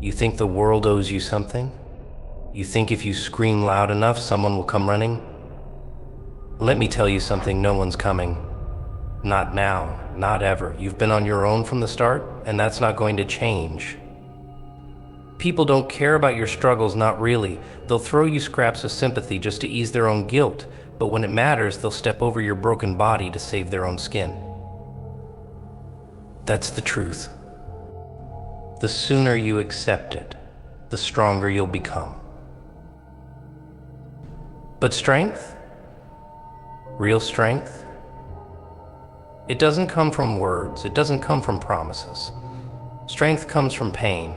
You think the world owes you something? You think if you scream loud enough, someone will come running? Let me tell you something, no one's coming. Not now, not ever. You've been on your own from the start, and that's not going to change. People don't care about your struggles, not really. They'll throw you scraps of sympathy just to ease their own guilt, but when it matters, they'll step over your broken body to save their own skin. That's the truth. The sooner you accept it, the stronger you'll become. But strength? Real strength? It doesn't come from words, it doesn't come from promises. Strength comes from pain.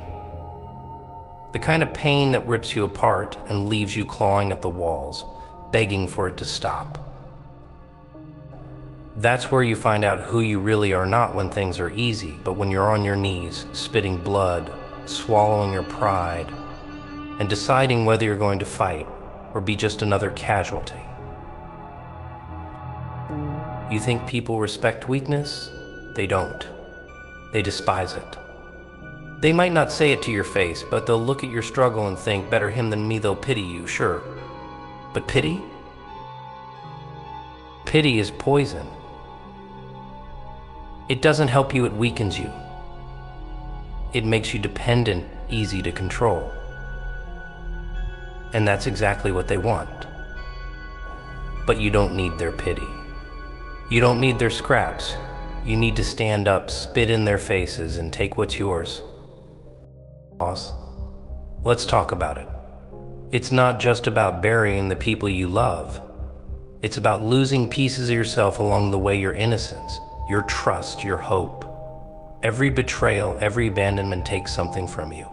The kind of pain that rips you apart and leaves you clawing at the walls, begging for it to stop. That's where you find out who you really are, not when things are easy, but when you're on your knees, spitting blood, swallowing your pride, and deciding whether you're going to fight or be just another casualty. You think people respect weakness? They don't. They despise it. They might not say it to your face, but they'll look at your struggle and think, better him than me, they'll pity you, sure. But pity? Pity is poison. It doesn't help you, it weakens you. It makes you dependent, easy to control. And that's exactly what they want. But you don't need their pity. You don't need their scraps. You need to stand up, spit in their faces, and take what's yours. Boss, let's talk about it. It's not just about burying the people you love. It's about losing pieces of yourself along the way, your innocence, your trust, your hope. Every betrayal, every abandonment takes something from you.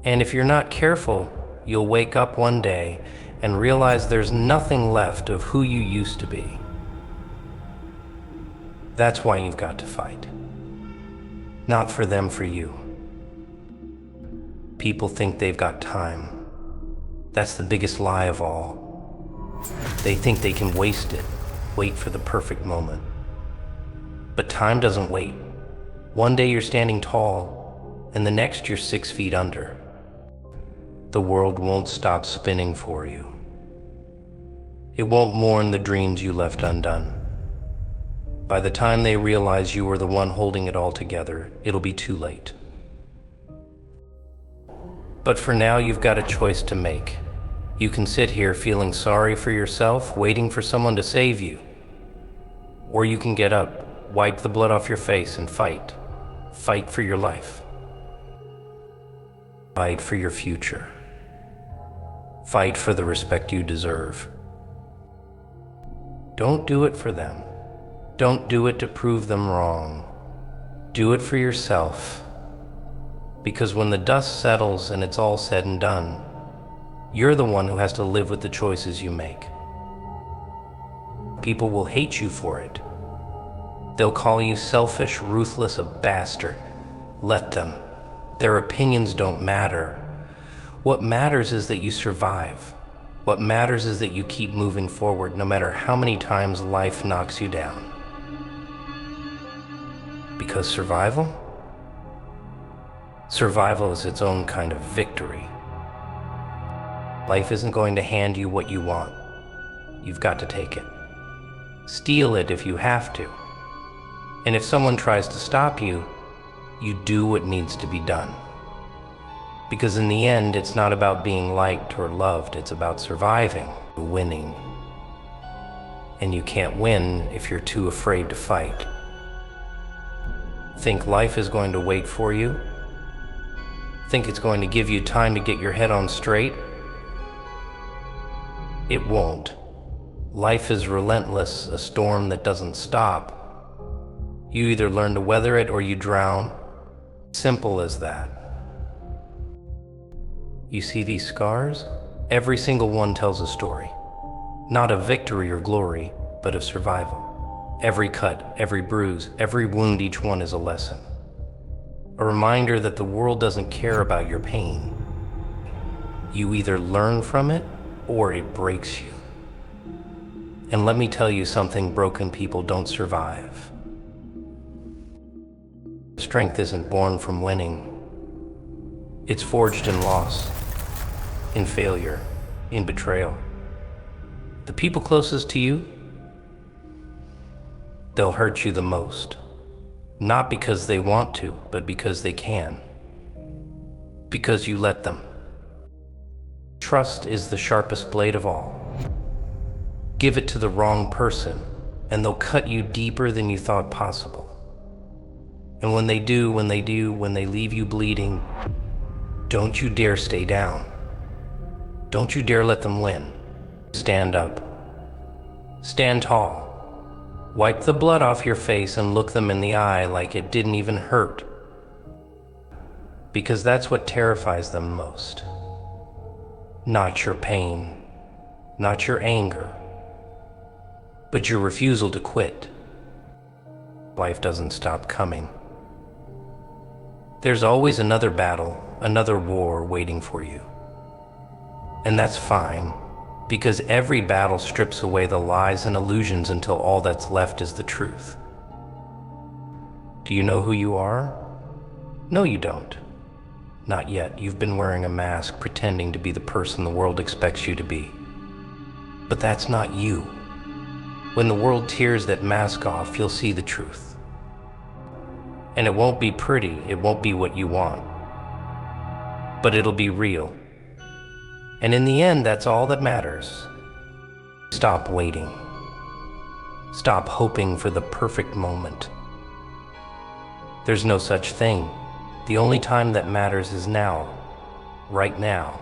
And if you're not careful, you'll wake up one day and realize there's nothing left of who you used to be. That's why you've got to fight. Not for them, for you. People think they've got time. That's the biggest lie of all. They think they can waste it, wait for the perfect moment. But time doesn't wait. One day you're standing tall, and the next you're 6 feet under. The world won't stop spinning for you. It won't mourn the dreams you left undone. By the time they realize you were the one holding it all together, it'll be too late. But for now, you've got a choice to make. You can sit here feeling sorry for yourself, waiting for someone to save you. Or you can get up, wipe the blood off your face, and fight. Fight for your life. Fight for your future. Fight for the respect you deserve. Don't do it for them. Don't do it to prove them wrong. Do it for yourself. Because when the dust settles and it's all said and done, you're the one who has to live with the choices you make. People will hate you for it. They'll call you selfish, ruthless, a bastard. Let them. Their opinions don't matter. What matters is that you survive. What matters is that you keep moving forward no matter how many times life knocks you down. Because survival? Survival is its own kind of victory. Life isn't going to hand you what you want. You've got to take it. Steal it if you have to. And if someone tries to stop you, you do what needs to be done. Because in the end, it's not about being liked or loved, it's about surviving, winning. And you can't win if you're too afraid to fight. Think life is going to wait for you? Think it's going to give you time to get your head on straight? It won't. Life is relentless, a storm that doesn't stop. You either learn to weather it or you drown. Simple as that. You see these scars? Every single one tells a story. Not of victory or glory, but of survival. Every cut, every bruise, every wound, each one is a lesson. A reminder that the world doesn't care about your pain. You either learn from it or it breaks you. And let me tell you something, broken people don't survive. Strength isn't born from winning. It's forged in loss, in failure, in betrayal. The people closest to you, they'll hurt you the most. Not because they want to, but because they can. Because you let them. Trust is the sharpest blade of all. Give it to the wrong person, and they'll cut you deeper than you thought possible. And when they leave you bleeding, don't you dare stay down. Don't you dare let them win. Stand up. Stand tall. Wipe the blood off your face and look them in the eye like it didn't even hurt. Because that's what terrifies them most. Not your pain, not your anger, but your refusal to quit. Life doesn't stop coming. There's always another battle, another war waiting for you. And that's fine, because every battle strips away the lies and illusions until all that's left is the truth. Do you know who you are? No, you don't. Not yet. You've been wearing a mask, pretending to be the person the world expects you to be. But that's not you. When the world tears that mask off, you'll see the truth. And it won't be pretty, it won't be what you want. But it'll be real. And in the end, that's all that matters. Stop waiting. Stop hoping for the perfect moment. There's no such thing. The only time that matters is now. Right now.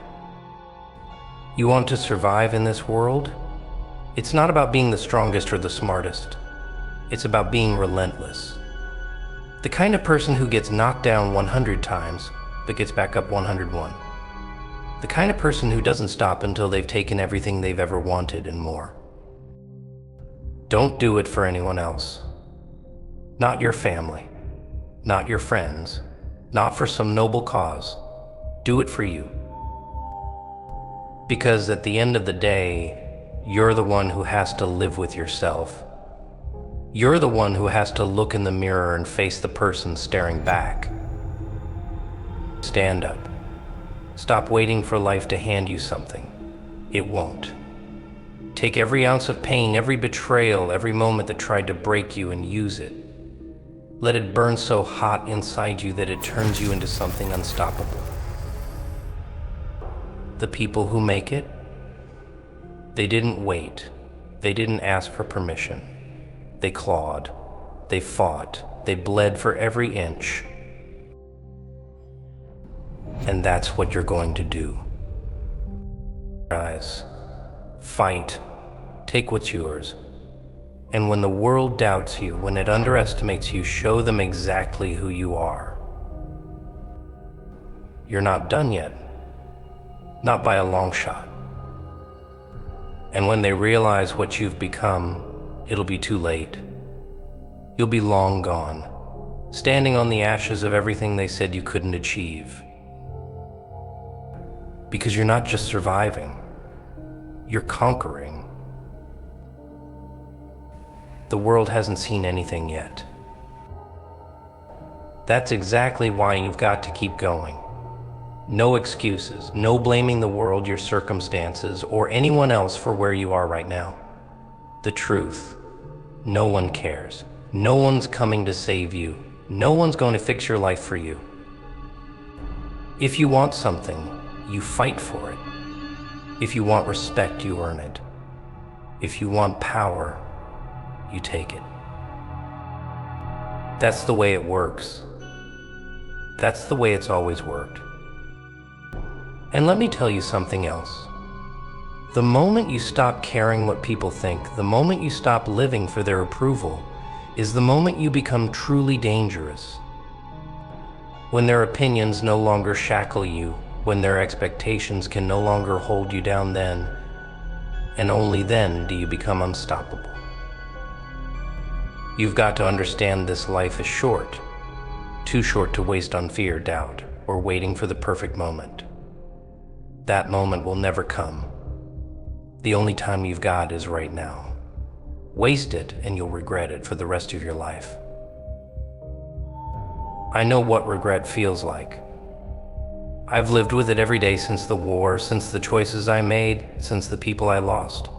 You want to survive in this world? It's not about being the strongest or the smartest. It's about being relentless. The kind of person who gets knocked down 100 times, but gets back up 101. The kind of person who doesn't stop until they've taken everything they've ever wanted and more. Don't do it for anyone else. Not your family. Not your friends. Not for some noble cause. Do it for you. Because at the end of the day, you're the one who has to live with yourself. You're the one who has to look in the mirror and face the person staring back. Stand up. Stop waiting for life to hand you something. It won't. Take every ounce of pain, every betrayal, every moment that tried to break you and use it. Let it burn so hot inside you that it turns you into something unstoppable. The people who make it, they didn't wait. They didn't ask for permission. They clawed. They fought. They bled for every inch. And that's what you're going to do. Rise. Fight. Take what's yours. And when the world doubts you, when it underestimates you, show them exactly who you are. You're not done yet. Not by a long shot. And when they realize what you've become, it'll be too late. You'll be long gone, standing on the ashes of everything they said you couldn't achieve. Because you're not just surviving, you're conquering. The world hasn't seen anything yet. That's exactly why you've got to keep going. No excuses, no blaming the world, your circumstances, or anyone else for where you are right now. The truth, no one cares. No one's coming to save you. No one's going to fix your life for you. If you want something, you fight for it. If you want respect, you earn it. If you want power, you take it. That's the way it works. That's the way it's always worked. And let me tell you something else. The moment you stop caring what people think, the moment you stop living for their approval, is the moment you become truly dangerous. When their opinions no longer shackle you, when their expectations can no longer hold you down, then, and only then, do you become unstoppable. You've got to understand this life is short, too short to waste on fear, doubt, or waiting for the perfect moment. That moment will never come. The only time you've got is right now. Waste it and you'll regret it for the rest of your life. I know what regret feels like. I've lived with it every day since the war, since the choices I made, since the people I lost.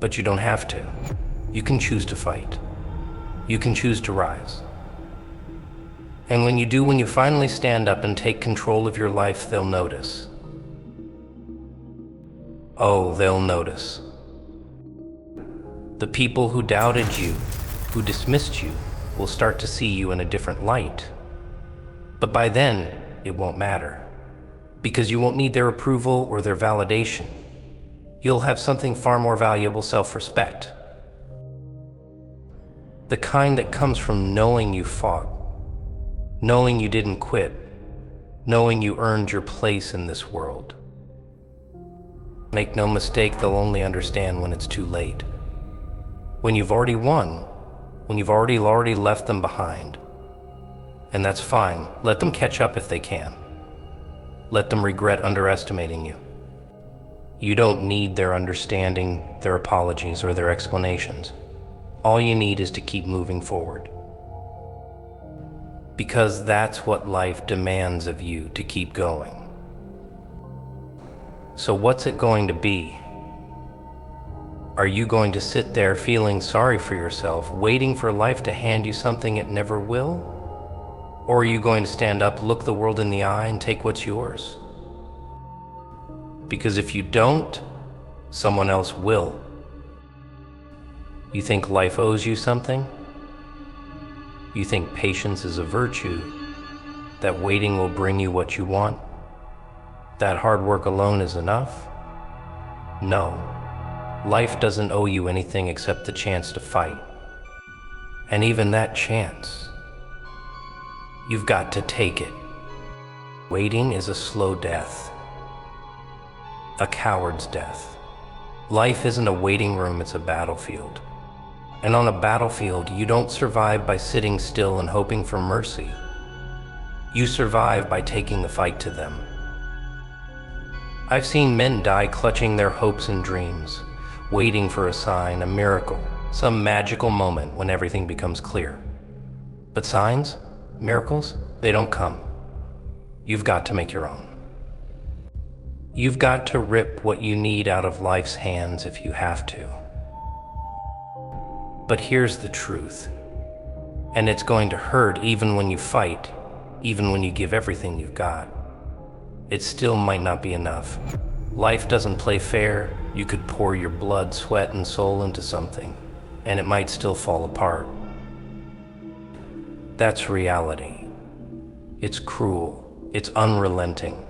But you don't have to. You can choose to fight. You can choose to rise. And when you do, when you finally stand up and take control of your life, they'll notice. Oh, they'll notice. The people who doubted you, who dismissed you, will start to see you in a different light. But by then, it won't matter, because you won't need their approval or their validation. You'll have something far more valuable: self-respect. The kind that comes from knowing you fought, knowing you didn't quit, knowing you earned your place in this world. Make no mistake, they'll only understand when it's too late. When you've already won, when you've already left them behind. And that's fine. Let them catch up if they can. Let them regret underestimating you. You don't need their understanding, their apologies, or their explanations. All you need is to keep moving forward. Because that's what life demands of you, to keep going. So what's it going to be? Are you going to sit there feeling sorry for yourself, waiting for life to hand you something it never will? Or are you going to stand up, look the world in the eye, and take what's yours? Because if you don't, someone else will. You think life owes you something? You think patience is a virtue, that waiting will bring you what you want? That hard work alone is enough? No. Life doesn't owe you anything except the chance to fight. And even that chance, you've got to take it. Waiting is a slow death, a coward's death. Life isn't a waiting room, it's a battlefield. And on a battlefield, you don't survive by sitting still and hoping for mercy. You survive by taking the fight to them. I've seen men die clutching their hopes and dreams, waiting for a sign, a miracle, some magical moment when everything becomes clear. But signs, miracles, they don't come. You've got to make your own. You've got to rip what you need out of life's hands if you have to. But here's the truth, and it's going to hurt even when you fight, even when you give everything you've got. It still might not be enough. Life doesn't play fair. You could pour your blood, sweat, and soul into something, and it might still fall apart. That's reality. It's cruel. It's unrelenting.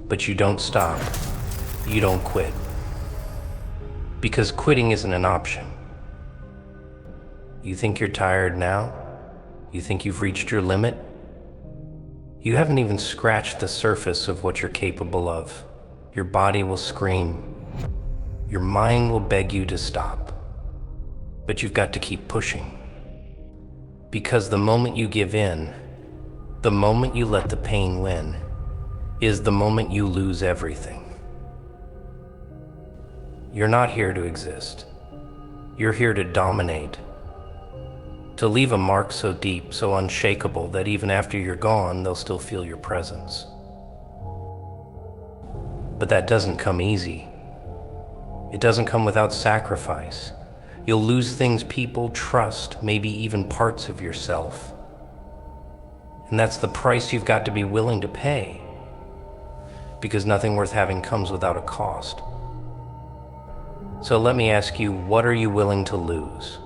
But you don't stop. You don't quit. Because quitting isn't an option. You think you're tired now? You think you've reached your limit? You haven't even scratched the surface of what you're capable of. Your body will scream. Your mind will beg you to stop. But you've got to keep pushing. Because the moment you give in, the moment you let the pain win, is the moment you lose everything. You're not here to exist. You're here to dominate. To leave a mark so deep, so unshakable, that even after you're gone, they'll still feel your presence. But that doesn't come easy. It doesn't come without sacrifice. You'll lose things, people, trust, maybe even parts of yourself. And that's the price you've got to be willing to pay. Because nothing worth having comes without a cost. So let me ask you, what are you willing to lose?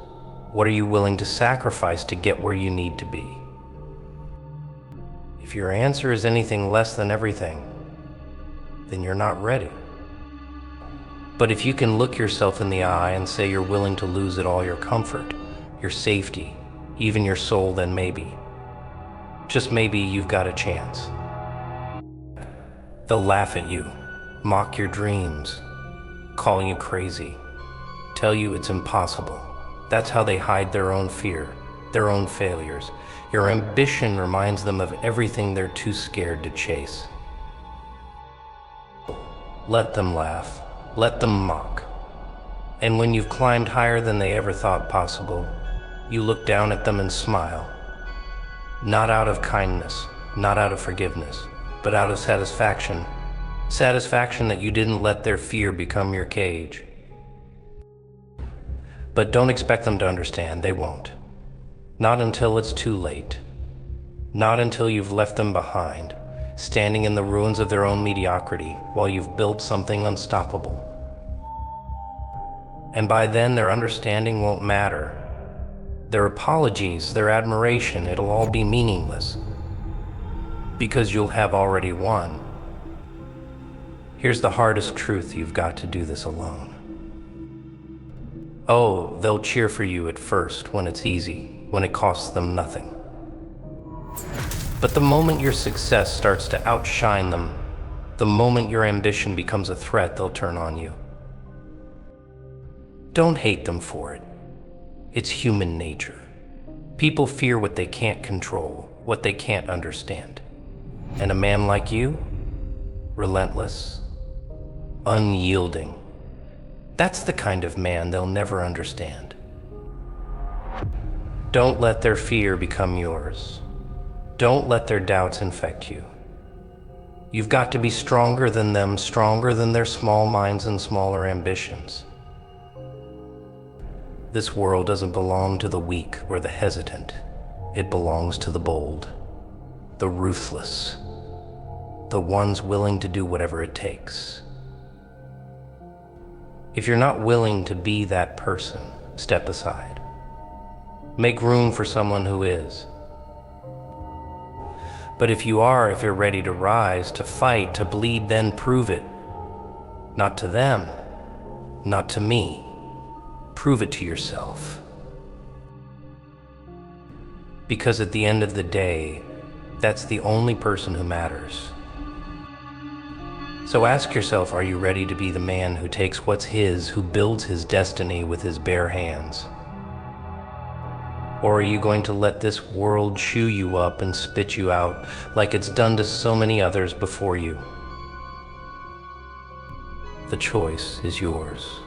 What are you willing to sacrifice to get where you need to be? If your answer is anything less than everything, then you're not ready. But if you can look yourself in the eye and say you're willing to lose it all, your comfort, your safety, even your soul, then maybe, just maybe, you've got a chance. They'll laugh at you, mock your dreams, calling you crazy, tell you it's impossible. That's how they hide their own fear, their own failures. Your ambition reminds them of everything they're too scared to chase. Let them laugh, let them mock. And when you've climbed higher than they ever thought possible, you look down at them and smile. Not out of kindness, not out of forgiveness, but out of satisfaction. Satisfaction that you didn't let their fear become your cage. But don't expect them to understand, they won't. Not until it's too late. Not until you've left them behind, standing in the ruins of their own mediocrity while you've built something unstoppable. And by then, their understanding won't matter. Their apologies, their admiration, it'll all be meaningless. Because you'll have already won. Here's the hardest truth: you've got to do this alone. Oh, they'll cheer for you at first when it's easy, when it costs them nothing. But the moment your success starts to outshine them, the moment your ambition becomes a threat, they'll turn on you. Don't hate them for it. It's human nature. People fear what they can't control, what they can't understand. And a man like you, relentless, unyielding, that's the kind of man they'll never understand. Don't let their fear become yours. Don't let their doubts infect you. You've got to be stronger than them, stronger than their small minds and smaller ambitions. This world doesn't belong to the weak or the hesitant. It belongs to the bold, the ruthless, the ones willing to do whatever it takes. If you're not willing to be that person, step aside. Make room for someone who is. But if you are, if you're ready to rise, to fight, to bleed, then prove it. Not to them, not to me. Prove it to yourself. Because at the end of the day, that's the only person who matters. So ask yourself, are you ready to be the man who takes what's his, who builds his destiny with his bare hands? Or are you going to let this world chew you up and spit you out like it's done to so many others before you? The choice is yours.